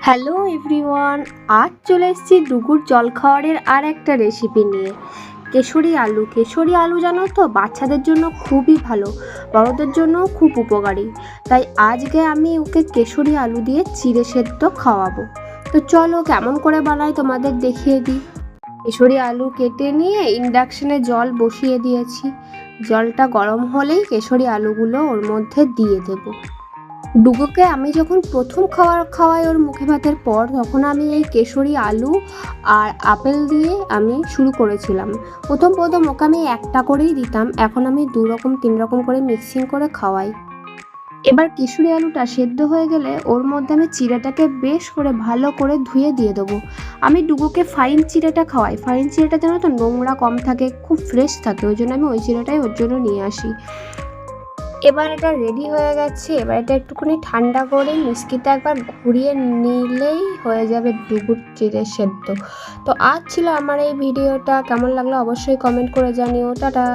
Hello everyone, আজ চলে এসেছি ডুগুর জলখাবারের আর একটা রেসিপি নিয়ে। কেশরি আলু জানো তো, বাচ্চাদের জন্য খুবই ভালো, বড়দের জন্যও খুব উপকারী। তাই আজকে আমি ওকে কেশরি আলু দিয়ে চিড়ে সেদ্ধ খাওয়াবো। তো চলো কেমন করে বানাই তোমাদের দেখিয়ে দিই। কেশরি আলু কেটে নিয়ে ইন্ডাকশনে জল বসিয়ে দিয়েছি। জলটা গরম হলেই কেশরি আলুগুলো ওর মধ্যে দিয়ে দেবো। ডুগুকে আমি যখন প্রথম খাওয়াই ওর মুখে ভাতের পর, তখন আমি এই কেশরি আলু আর আপেল দিয়ে আমি শুরু করেছিলাম। প্রথম ওকে আমি একটা করেই দিতাম, এখন আমি 2 রকম 3 রকম করে মিক্সিং করে খাওয়াই। এবার কেশরি আলুটা সেদ্ধ হয়ে গেলে ওর মধ্যে আমি চিড়েটাকে বেশ করে ভালো করে ধুয়ে দিয়ে দেবো। আমি ডুগুকে ফাইন চিড়েটা খাওয়াই, ফাইন চিড়েটা যেন তো নোংরা কম থাকে, খুব ফ্রেশ থাকে, ওই জন্য আমি ওই চিড়েটাই ওর জন্য নিয়ে আসি। এবার এটা রেডি হয়ে গেছে। এবার এটা একটুখানি ঠান্ডা করে মিক্সিতে একবার ঘুরিয়ে নিলেই হয়ে যাবে ডুগুর চিড়ে সেদ্ধ। তো আজ ছিল আমার এই ভিডিওটা, কেমন লাগলো অবশ্যই কমেন্ট করে জানিও। টাটা।